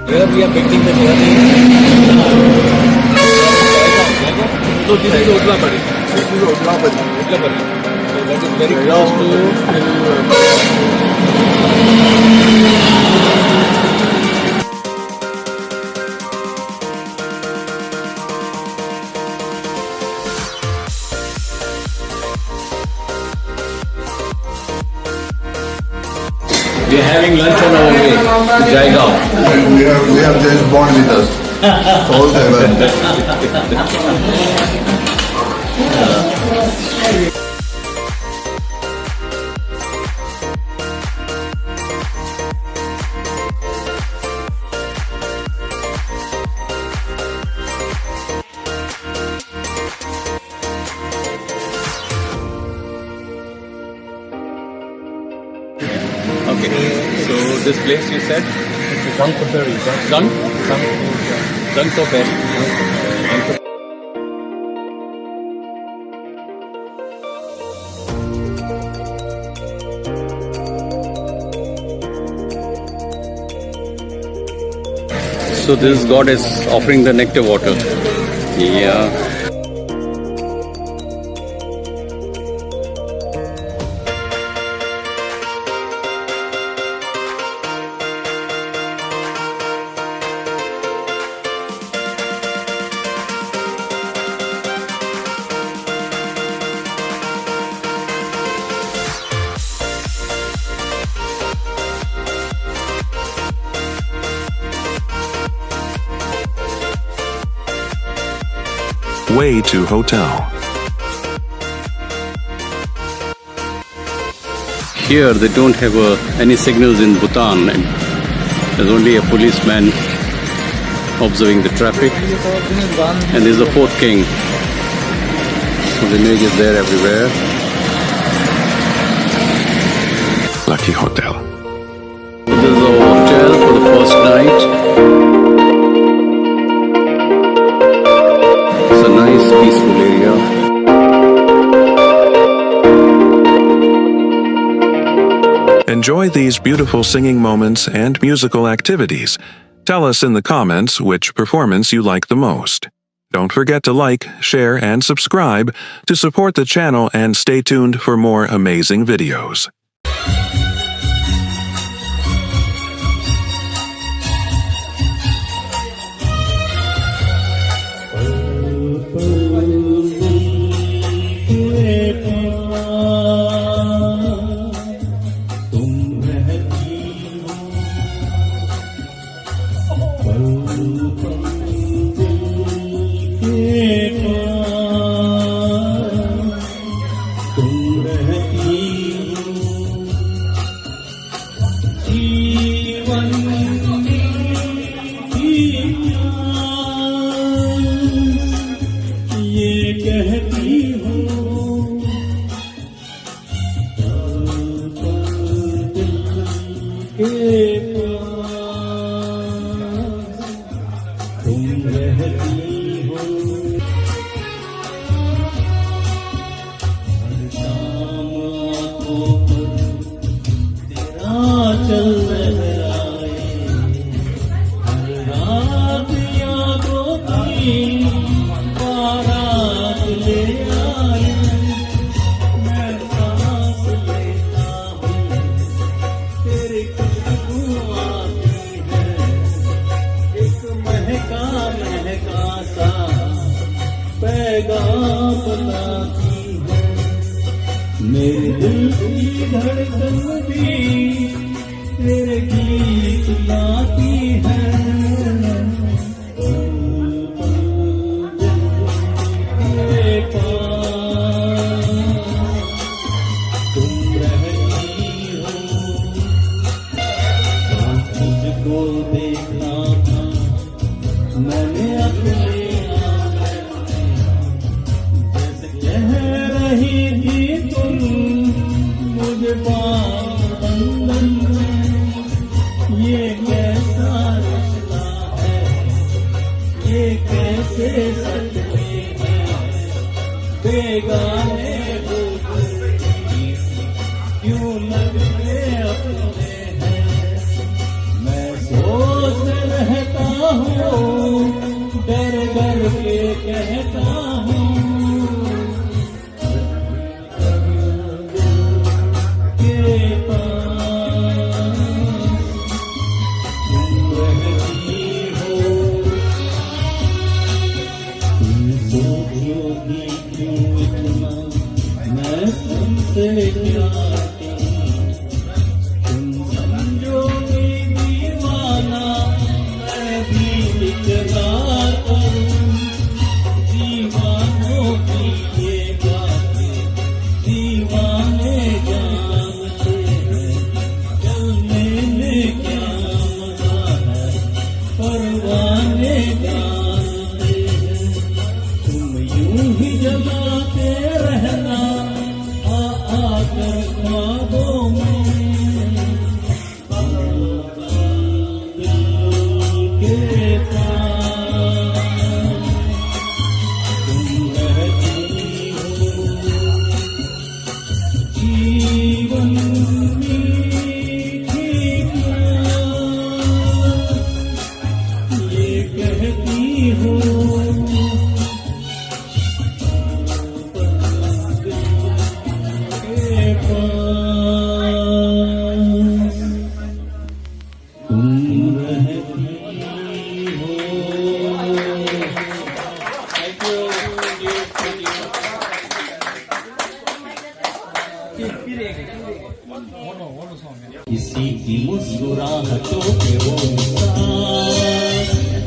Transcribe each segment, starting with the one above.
मेरा भी पेंटिंग में थोड़ा तो this is Odlapadi. This is Odlapadi. Odlapadi. So that is very close to we are having lunch on our way to Jaigaon. We have James Bond with us. All seven. Okay. So this place you said? Zangkotari. Zang? Zangkotari. Zangkotari. So this god is offering the nectar water. Yeah. Way to hotel. Here they don't have any signals in Bhutan, and there's only a policeman observing the traffic. And there's the fourth king. So the image is there everywhere. Lucky Hotel. This is our hotel for the first night. It's a nice, peaceful area. Enjoy these beautiful singing moments and musical activities. Tell us in the comments which performance you like the most. Don't forget to like, share, and subscribe to support the channel, and stay tuned for more amazing videos. मेरे दिल की धड़कन भी तेरे गीत गाती है। तेरे पास तुम रहती हो, तुझको देखा था मैंने अपने बंधन ये कैसा रिश्ता है, ये कैसे सच है, बेगाने हो क्यों लगते अपने हैं। मैं सोच रह तुमसे क्या कहूं, तुम समझोगे दीवाना, मैं भी इकरार करूं। दीवानों की ये बातें दीवाने जानते हैं, चलने में क्या मजा है, परवाने जानते हैं। तुम यूं ही जलाते रहना आकर ख्वाबों में, दिल के पास तुम रहती हो। जीवन मीठी ये कहती हो, के पास तुम रहती हो। किसी की मुस्कुराहटों पे हो निशान,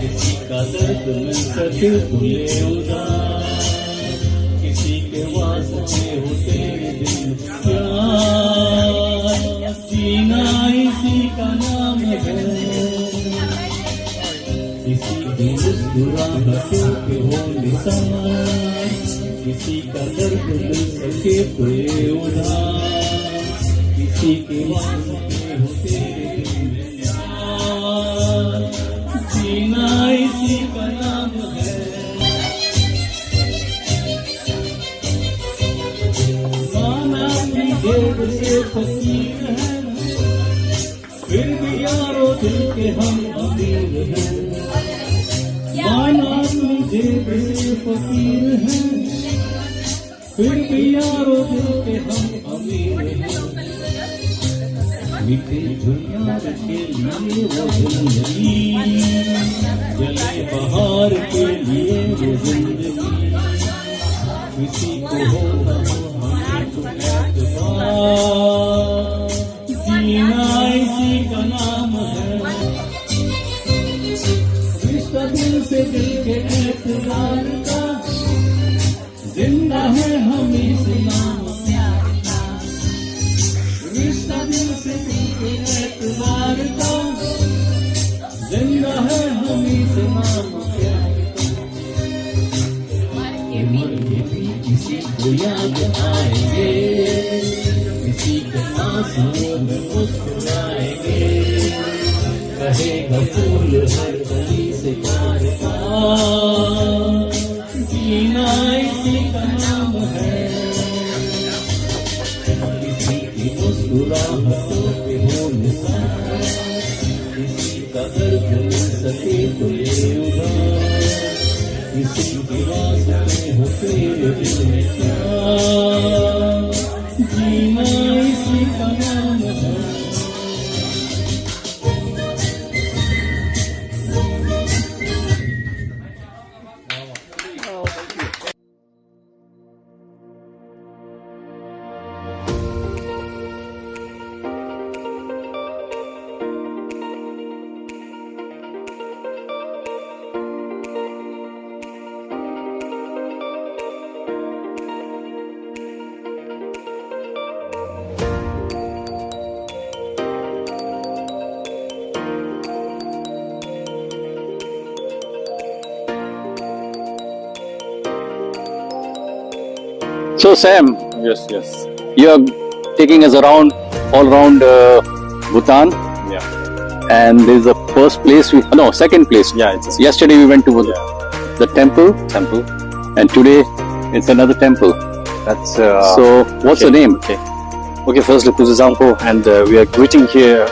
किसी का दर्द में सके खुले उदास, किसी के वास्ते हो तेरे दिल प्यार, जीना इसी का नाम है। किसी की मुस्कुराहटों पे हो निशान, किसी का दर्द में सके खुले उदास, किसी के वास्ते हो तेरे दिल में प्यार, जीना इसी का नाम है। माना अपनी जेब से फकीर है, फिर भी यारो दिल के हम अमीर हैं। माना अपनी जेब से फकीर है, फिर भी यारो दिल के हम अमीर हैं। मीठे झुनियार के लिए वो जिंदगी, जले बहार के लिए वो जिंदगी, किसी को हो न हो हमें तो एतबार, जीना इसी का नाम है। रिश्ता दिल से दिल के एतबार का, जिंदा है हम इस नाम प्यार का। रिश्ता दिल से दिल के एतबार का, जिंदा है हम इस नाम प्यार का। मरेंगे भी किसी को याद आएंगे, किसी के आंसुओं में मुस्कुराएंगे, कहेगा फूल हर गली से प्यार का, जीना इसी का नाम है। किसी की मुस्कुराहटों पे हो निशान, किसी का दर्द मिल सके तो ले उधार, किसी के वास्ते हो तेरे दिल में प्यार, जीना इसी का नाम है। So Sam, Yes. you are taking us around, all around Bhutan, Yeah. and this is the first place second place. Yeah, it's a Yesterday we went to the temple, and today it's another temple. That's So what's the name? Okay, firstly, Kuzizangpo, and we are greeting here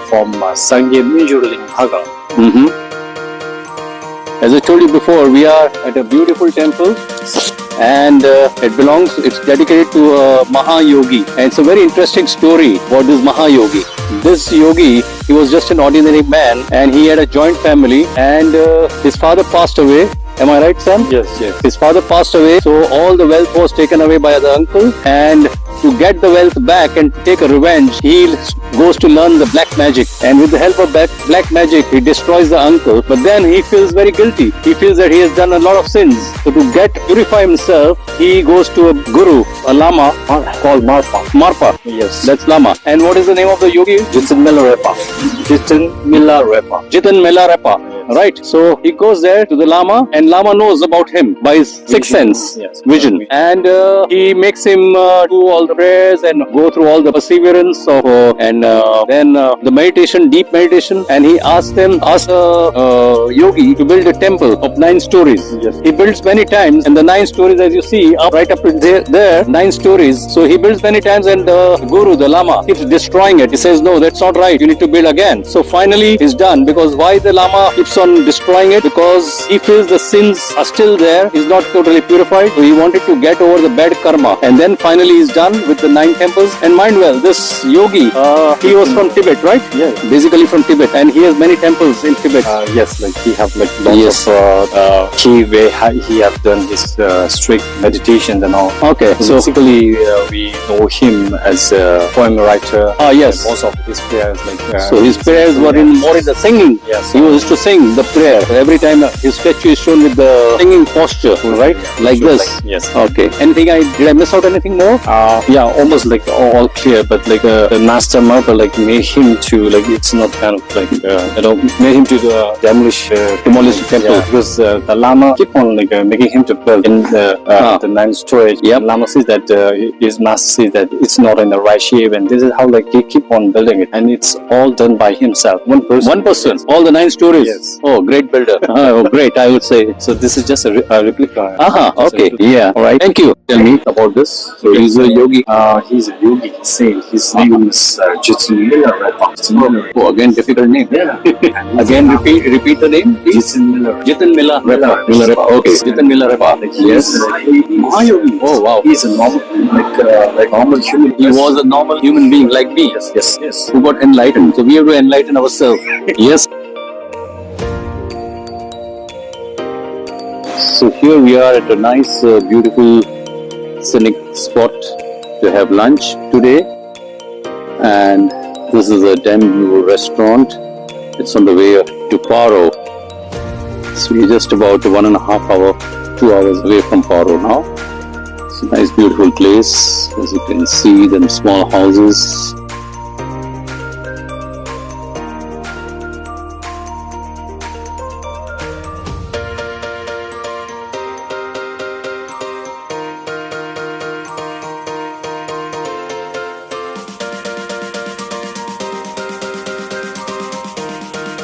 from Sangye Minjuruling Haga. Mm-hmm. As I told you before, we are at a beautiful temple, and it's dedicated to Mahayogi. And it's a very interesting story about this Mahayogi. This yogi, he was just an ordinary man, and he had a joint family, and his father passed away. Am I right, Sam? Yes. His father passed away, so all the wealth was taken away by the uncle, and to get the wealth back and to take a revenge, he goes to learn the black magic. And with the help of black magic, he destroys the uncle. But then he feels very guilty. He feels that he has done a lot of sins. So to purify himself, he goes to a guru, a lama Called Marpa. Marpa. Yes. That's lama. And what is the name of the yogi? Jitin Milarepa. Jitin Milarepa. Jitan Milarepa. Right. So he goes there to the Lama, and Lama knows about him by his sixth sense, Yes. vision. And he makes him do all the prayers and go through all the perseverance of, then the meditation, deep meditation. And he asks the yogi to build a temple of 9 stories. Yes. He builds many times, and the 9 stories, as you see, right up to there, 9 stories. So he builds many times, and the guru, the Lama, keeps destroying it. He says, no, that's not right. You need to build again. So finally, it's done. Because why the Lama keeps on destroying it? Because he feels the sins are still there. He's not totally purified. So he wanted to get over the bad karma. And then finally, he's done with the 9 temples. And mind well, this yogi, he was from Tibet, right? Yeah. Basically from Tibet. And he has many temples in Tibet. Yes, like he have like lots Yes. of he have done his strict meditation and all. Okay, So so basically, we know him as a poem writer. yes. And most of his prayers, like So his prayers were more in the singing. Yes. He used to sing the prayer. Every time his statue is shown with the singing posture, right? Like this. Yes. Okay. Did I miss out anything more? Yeah, almost like all clear, but like the master Marpa like made him to like it's not kind of like made him to demolish the temple. Yeah. Because the Lama keep on like making him to build in the 9th story. Yep. Lama says that his master says that it's not in the right shape, and this is how like he keep on building it, and it's all done by himself, one person. One person. All the 9 stories. Yes. Oh, great builder. Oh, great. I would say. So this is just a replica. Okay. Yeah. All right. Thank you. Tell me about this. So he's a yogi. He's a yogi. He's saying his name is Jitin Milarepa. Oh, again difficult name. Yeah. Again repeat the name, please. Jitin Milarepa. Jitan Milarepa. Okay. Jitan Milarepa. Yes. Mahayogi. Oh, wow. He's a normal, like normal human. He was a normal human being like me. Yes. Who got enlightened. So we have to enlighten ourselves. Yes. So here we are at a nice, beautiful, scenic spot to have lunch today. And this is a Dambu restaurant. It's on the way to Paro. So we're just about 1.5 hour, 2 hours away from Paro now. It's a nice, beautiful place. As you can see, them small houses.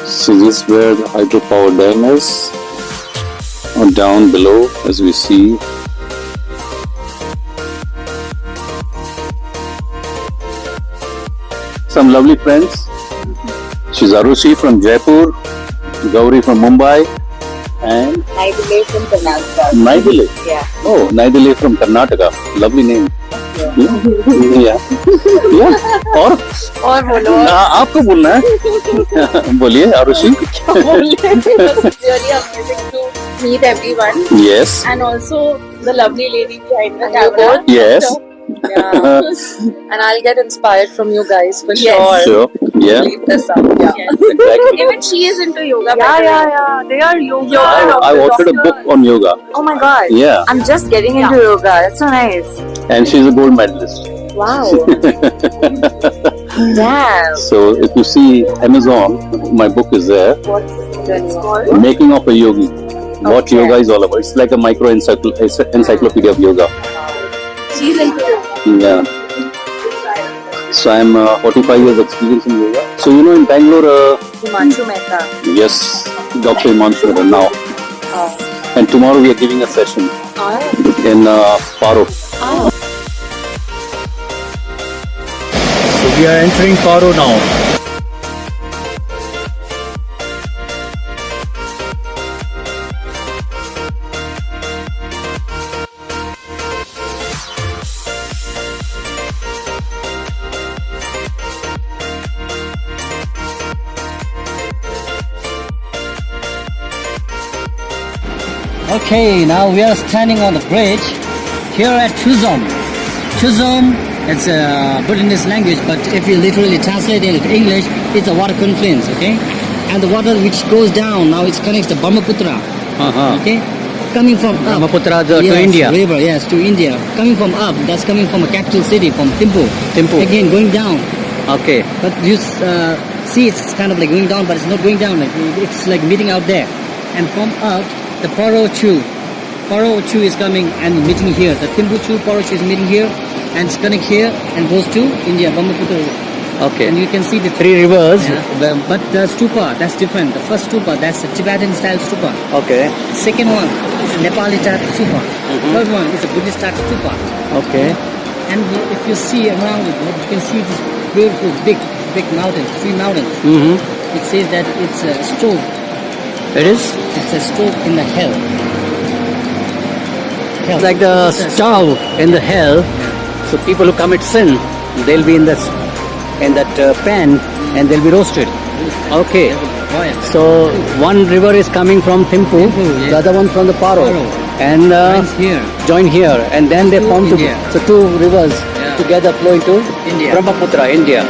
So this is where the hydropower dam is, or down below, as we see. Some lovely friends. She's Arushi from Jaipur, Gauri from Mumbai, and Naidile from Karnataka. Naidile. Yeah. Oh, Naidile from Karnataka. Lovely name. Yeah. और बोलो आपको बोलना है बोलिए Arushi It's really amazing to meet everyone Yes. and also the lovely lady behind the camera. Yes. Yeah. And I'll get inspired from you guys for sure. Sure. Yeah. Leave this up. Yeah. Exactly. Even she is into yoga. Yeah. They are yoga. I ordered a book on yoga. Oh my god. Yeah. I'm just getting into yoga. That's so nice. And she's a gold medalist. Wow. Damn. So if you see Amazon, my book is there. What's that called? Making of a yogi. What Okay. yoga is all about. It's like a micro encyclopedia of yoga. She's into yoga. Yeah. So I'm 45 years experience in yoga. So you know in Bangalore, Himanshu Mehta. yes, Dr. Himanshu Mehta now. Oh. And tomorrow we are giving a session in Paro. So we are entering Paro now. Okay, now we are standing on the bridge here at Chuzum. Chuzum It's Bhutanese language, but if you literally translate it into English, it's a water confluence, okay? And the water which goes down, now it connects the Brahmaputra, okay? Coming from up. Brahmaputra to Yes, India. river, yes, to India. Coming from up, that's coming from a capital city, from Thimphu. Thimphu. Again, going down. Okay. But you see, it's kind of like going down, but it's not going down. Like it's like meeting out there. And from up, the Paro Chu is coming and meeting here. The Thimphu Chu, Paro Chu is meeting here, and it's connect here and goes to India, Brahmaputra. Okay. And you can see the Three rivers. Yeah. But the stupa, that's different. The first stupa, that's a Tibetan style stupa. Okay. Second one is a Nepali type stupa. Third one is a Buddhist type stupa. Okay. And if you see around it, you can see this beautiful big mountains, 3 mountains. Mm-hmm. It says that it's a stove. It is It's a stove in the hell. Hell. like the It's a stove in the hell. So people who commit sin, they'll be in that pan and they'll be roasted. Okay. Fire. So one river is coming from Thimphu, Thimphu, yes. the other one from the Paro, Paro. and Joins here. join here, and then they To form India. so two rivers Yeah. together flow into India. Brahmaputra, India.